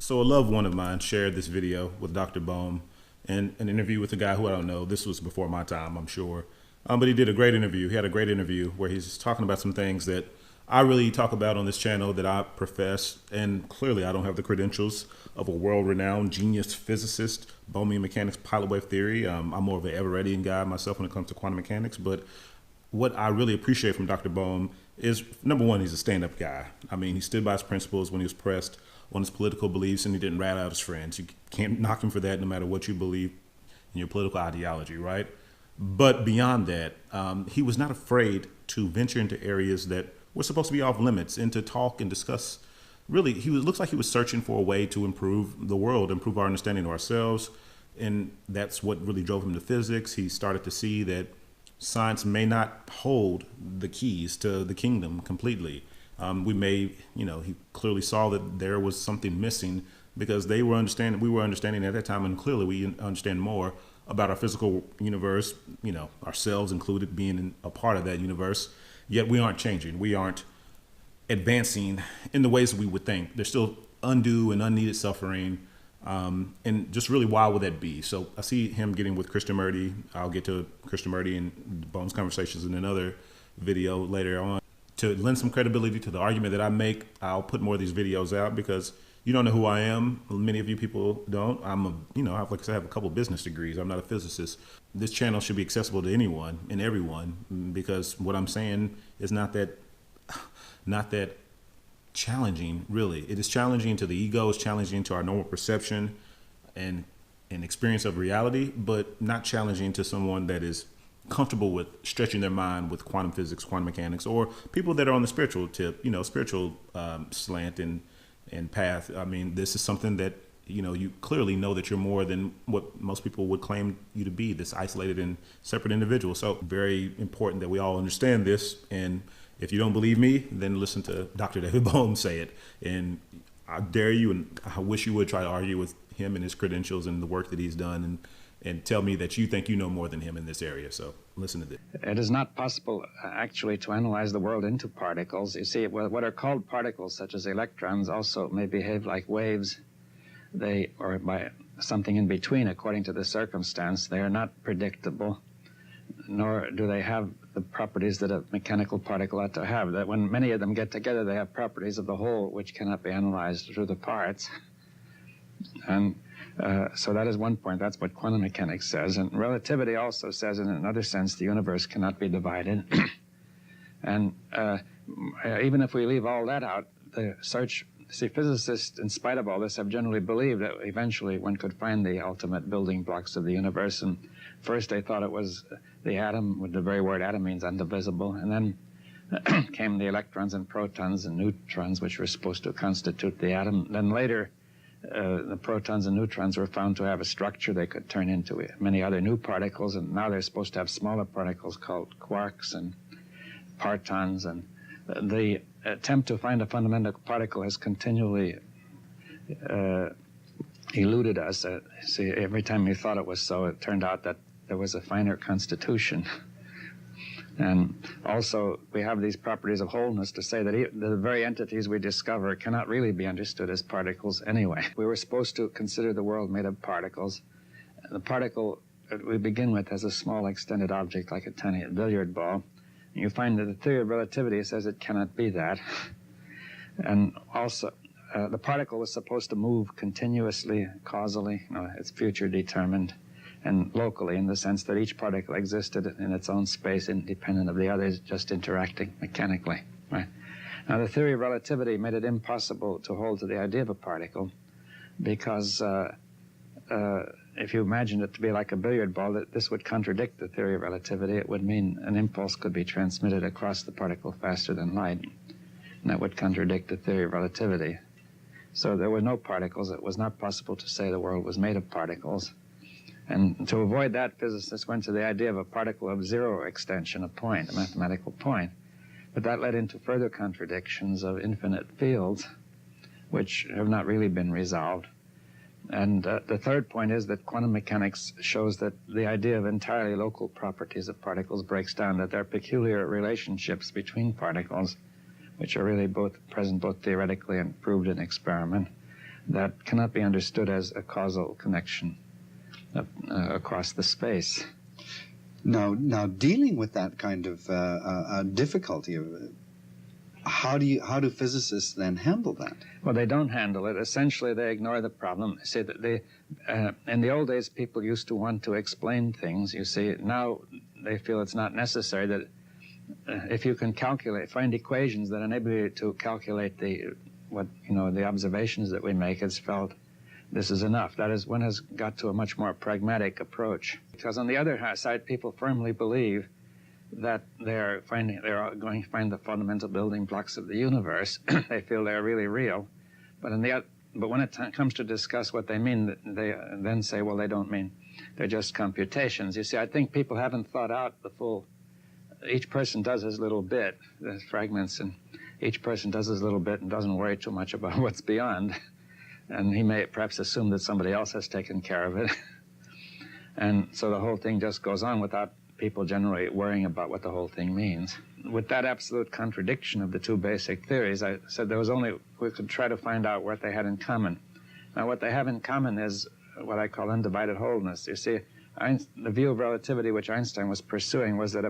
So a loved one of mine shared this video with Dr. Bohm and an interview with a guy who I don't know. This was before my time, I'm sure. But he did a great interview. He had a great interview where he's talking about some things that I really talk about on this channel that I profess. And clearly I don't have the credentials of a world-renowned genius physicist, Bohmian mechanics, pilot wave theory. I'm more of an Everettian guy myself when it comes to quantum mechanics. But what I really appreciate from Dr. Bohm is, number one, he's a stand-up guy. I mean, he stood by his principles when he was pressed on his political beliefs, and he didn't rat out his friends. You can't knock him for that, no matter what you believe in your political ideology, right? But beyond that, he was not afraid to venture into areas that were supposed to be off limits and to talk and discuss. Really, looks like he was searching for a way to improve the world, improve our understanding of ourselves, and that's what really drove him to physics. He started to see that science may not hold the keys to the kingdom completely. He clearly saw that there was something missing because we were understanding at that time, and clearly we understand more about our physical universe, ourselves included being a part of that universe, yet we aren't changing. We aren't advancing in the ways that we would think. There's still undue and unneeded suffering. And just really, why would that be? So I see him getting with Krishnamurti. I'll get to Krishnamurti and Bohm's conversations in another video later on. To lend some credibility to the argument that I make, I'll put more of these videos out because you don't know who I am. Many of you people don't. I have a couple business degrees. I'm not a physicist. This channel should be accessible to anyone and everyone because what I'm saying is not that challenging, really. It is challenging to the ego, it's challenging to our normal perception and experience of reality, but not challenging to someone that is comfortable with stretching their mind with quantum physics, quantum mechanics, or people that are on the spiritual tip, spiritual slant and path. I mean, this is something that, you clearly know that you're more than what most people would claim you to be, this isolated and separate individual. So very important that we all understand this. And if you don't believe me, then listen to Dr. David Bohm say it. And I dare you, and I wish you would try to argue with him and his credentials and the work that he's done and tell me that you think you know more than him in this area. So listen to this. It is not possible, actually, to analyze the world into particles. You see, what are called particles, such as electrons, also may behave like waves. Or by something in between, according to the circumstance. They are not predictable, nor do they have the properties that a mechanical particle ought to have. That when many of them get together, they have properties of the whole which cannot be analyzed through the parts. And so that is one point. That's what quantum mechanics says. And relativity also says, in another sense, the universe cannot be divided. And even if we leave all that out, the search... See, physicists, in spite of all this, have generally believed that eventually one could find the ultimate building blocks of the universe. And first they thought it was the atom, with the very word atom means indivisible. And then came the electrons and protons and neutrons, which were supposed to constitute the atom. Then later, the protons and neutrons were found to have a structure. They could turn into many other new particles. And now they're supposed to have smaller particles called quarks and partons. And the attempt to find a fundamental particle has continually eluded us. See, every time you thought it was so, it turned out that there was a finer constitution. And also, we have these properties of wholeness to say that the very entities we discover cannot really be understood as particles anyway. We were supposed to consider the world made of particles. The particle that we begin with has a small extended object like a tiny billiard ball. You find that the theory of relativity says it cannot be that. And also, the particle was supposed to move continuously, causally, its future determined, and locally, in the sense that each particle existed in its own space, independent of the others, just interacting mechanically. Right? Now, the theory of relativity made it impossible to hold to the idea of a particle because if you imagined it to be like a billiard ball, this would contradict the theory of relativity. It would mean an impulse could be transmitted across the particle faster than light, and that would contradict the theory of relativity. So there were no particles. It was not possible to say the world was made of particles. And to avoid that, physicists went to the idea of a particle of zero extension, a point, a mathematical point. But that led into further contradictions of infinite fields, which have not really been resolved. And the third point is that quantum mechanics shows that the idea of entirely local properties of particles breaks down, that there are peculiar relationships between particles, which are really present both theoretically and proved in experiment. that cannot be understood as a causal connection across the space. Now, dealing with that kind of difficulty, how do physicists then handle that? Well, they don't handle it. Essentially, they ignore the problem. See, that in the old days, people used to want to explain things. You see, now they feel it's not necessary. That if you can find equations that enable you to calculate the observations that we make, it's felt this is enough. That is, one has got to a much more pragmatic approach. Because on the other side, people firmly believe that they're going to find the fundamental building blocks of the universe. They feel they're really real. But when it comes to discuss what they mean, they then say, well, they don't mean, they're just computations. You see, I think people haven't thought out the full. Each person does his little bit, the fragments, and each person does his little bit and doesn't worry too much about what's beyond. And he may perhaps assume that somebody else has taken care of it. And so the whole thing just goes on without people generally worrying about what the whole thing means. With that absolute contradiction of the two basic theories, I said we could try to find out what they had in common. Now, what they have in common is what I call undivided wholeness. You see, the view of relativity which Einstein was pursuing was that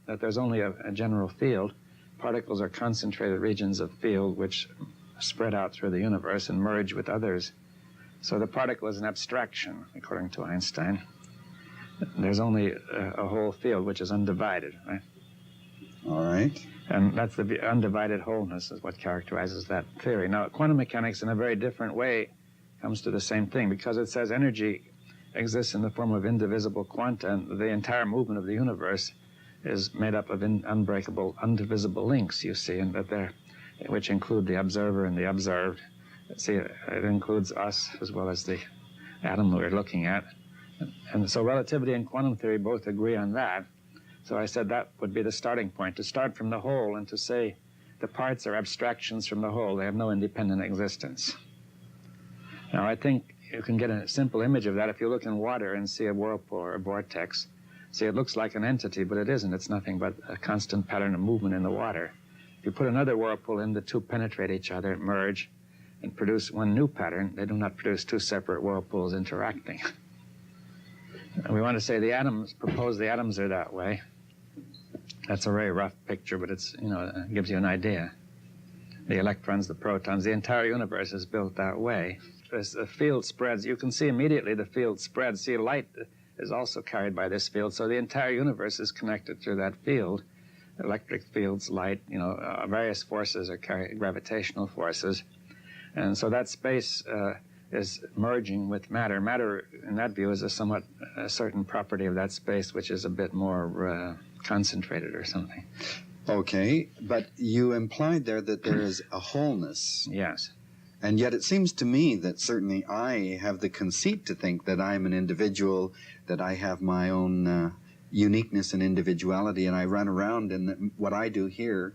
that there's only a general field. Particles are concentrated regions of field which spread out through the universe and merge with others. So the particle is an abstraction, according to Einstein. There's only a whole field which is undivided, right? All right. And that's the undivided wholeness is what characterizes that theory. Now, quantum mechanics, in a very different way, comes to the same thing, because it says energy exists in the form of indivisible quanta, and the entire movement of the universe is made up of unbreakable, indivisible links, you see, and which include the observer and the observed. See, it includes us as well as the atom we're looking at. And so relativity and quantum theory both agree on that. So I said that would be the starting point, to start from the whole and to say the parts are abstractions from the whole. They have no independent existence. Now, I think you can get a simple image of that if you look in water and see a whirlpool or a vortex. See, it looks like an entity, but it isn't. It's nothing but a constant pattern of movement in the water. If you put another whirlpool in, the two penetrate each other, merge, and produce one new pattern. They do not produce two separate whirlpools interacting. And we want to say suppose the atoms are that way. That's a very rough picture, but it gives you an idea. The electrons, the protons, the entire universe is built that way. As the field spreads, you can see immediately the field spreads. See, light is also carried by this field, so the entire universe is connected through that field. Electric fields, light, various forces are gravitational forces. And so that space is merging with matter. Matter, in that view, is a certain property of that space, which is a bit more concentrated or something. Okay, but you implied there that there is a wholeness. Yes. And yet it seems to me that certainly I have the conceit to think that I'm an individual, that I have my own uniqueness and individuality, and I run around, and what I do here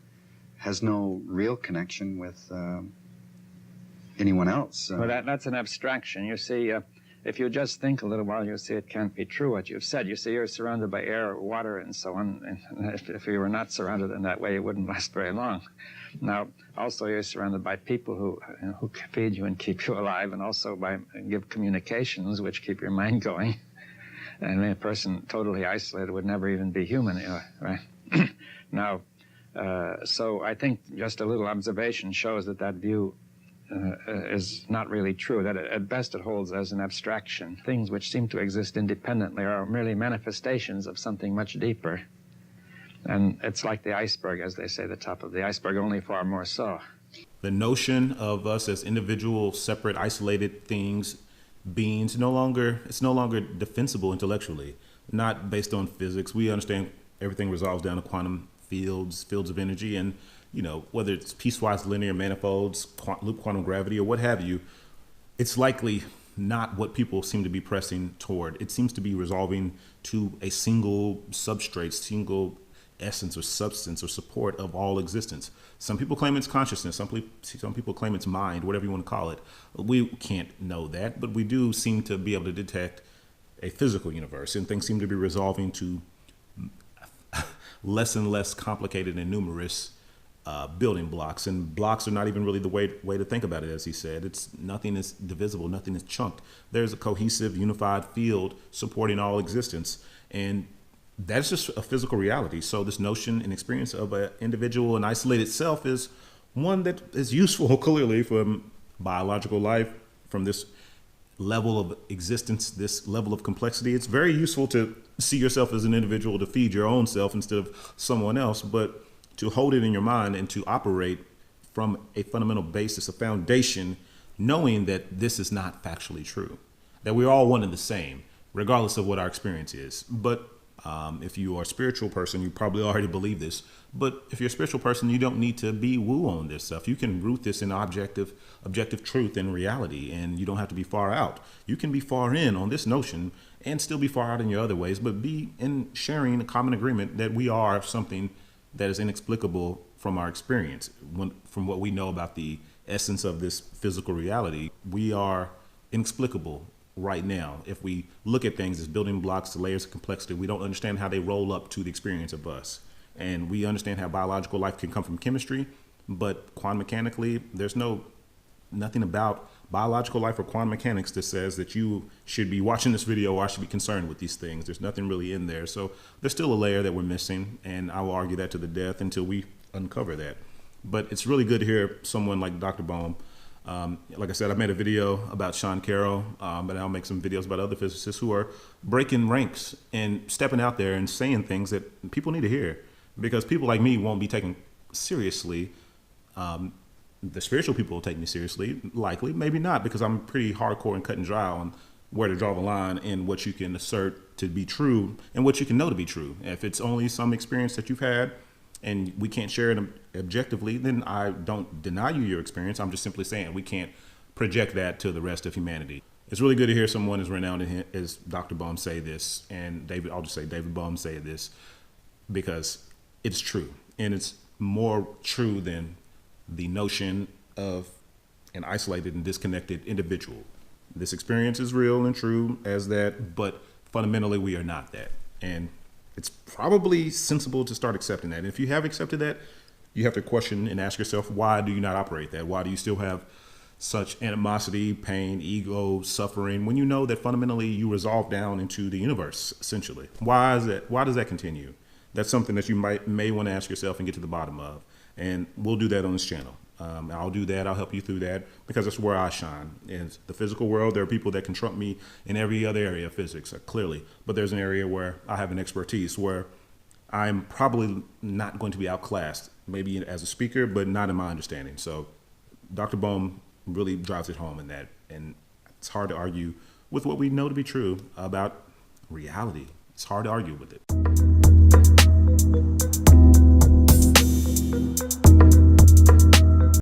has no real connection with anyone else. Well, that's an abstraction. You see, if you just think a little while, you'll see it can't be true what you've said. You see, you're surrounded by air, water, and so on. And if you were not surrounded in that way, it wouldn't last very long. Now, also, you're surrounded by people who feed you and keep you alive, and also give communications which keep your mind going. And a person totally isolated would never even be human, right? Now, so I think just a little observation shows that view is not really true, that at best it holds as an abstraction. Things which seem to exist independently are merely manifestations of something much deeper. And it's like the iceberg, as they say, the top of the iceberg, only far more so. The notion of us as individual, separate, isolated things, beings, it's no longer defensible intellectually, not based on physics. We understand everything resolves down to quantum fields of energy, and whether it's piecewise linear manifolds, loop quantum gravity, or what have you, it's likely not what people seem to be pressing toward. It seems to be resolving to a single substrate, single essence or substance or support of all existence. Some people claim it's consciousness. Some people claim it's mind, whatever you want to call it. We can't know that, but we do seem to be able to detect a physical universe, and things seem to be resolving to less and less complicated and numerous building blocks, and blocks are not even really the way to think about it. As he said, it's nothing is divisible, nothing is chunked. There's a cohesive, unified field supporting all existence, and that's just a physical reality. So this notion and experience of an individual and isolated self is one that is useful clearly from biological life, from this level of existence, this level of complexity. It's very useful to see yourself as an individual, to feed your own self instead of someone else, but to hold it in your mind and to operate from a fundamental basis, a foundation, knowing that this is not factually true, that we're all one and the same, regardless of what our experience is. But if you are a spiritual person, you probably already believe this. But if you're a spiritual person, you don't need to be woo on this stuff. You can root this in objective truth and reality, and you don't have to be far out. You can be far in on this notion and still be far out in your other ways, but be in sharing a common agreement that we are something that is inexplicable from our experience. From what we know about the essence of this physical reality, we are inexplicable right now. If we look at things as building blocks, layers of complexity, we don't understand how they roll up to the experience of us. And we understand how biological life can come from chemistry, but quantum mechanically, there's nothing about biological life or quantum mechanics that says that you should be watching this video or I should be concerned with these things. There's nothing really in there. So there's still a layer that we're missing, and I will argue that to the death until we uncover that. But it's really good to hear someone like Dr. Bohm. Like I said, I made a video about Sean Carroll, but I'll make some videos about other physicists who are breaking ranks and stepping out there and saying things that people need to hear, because people like me won't be taken seriously. The spiritual people will take me seriously, likely, maybe not, because I'm pretty hardcore and cut and dry on where to draw the line in what you can assert to be true and what you can know to be true. If it's only some experience that you've had and we can't share it objectively, then I don't deny you your experience. I'm just simply saying we can't project that to the rest of humanity. It's really good to hear someone as renowned as Dr. Bohm say this, and I'll just say David Bohm say this, because it's true, and it's more true than the notion of an isolated and disconnected individual. This experience is real and true as that, but fundamentally we are not that. And it's probably sensible to start accepting that. And if you have accepted that, you have to question and ask yourself, why do you not operate that? Why do you still have such animosity, pain, ego, suffering, when you know that fundamentally you resolve down into the universe, essentially? Why is that? Why does that continue? That's something that you may want to ask yourself and get to the bottom of. And we'll do that on this channel. I'll do that. I'll help you through that, because that's where I shine. In the physical world, there are people that can trump me in every other area of physics, clearly. But there's an area where I have an expertise where I'm probably not going to be outclassed, maybe as a speaker, but not in my understanding. So Dr. Bohm really drives it home in that. And it's hard to argue with what we know to be true about reality. It's hard to argue with it.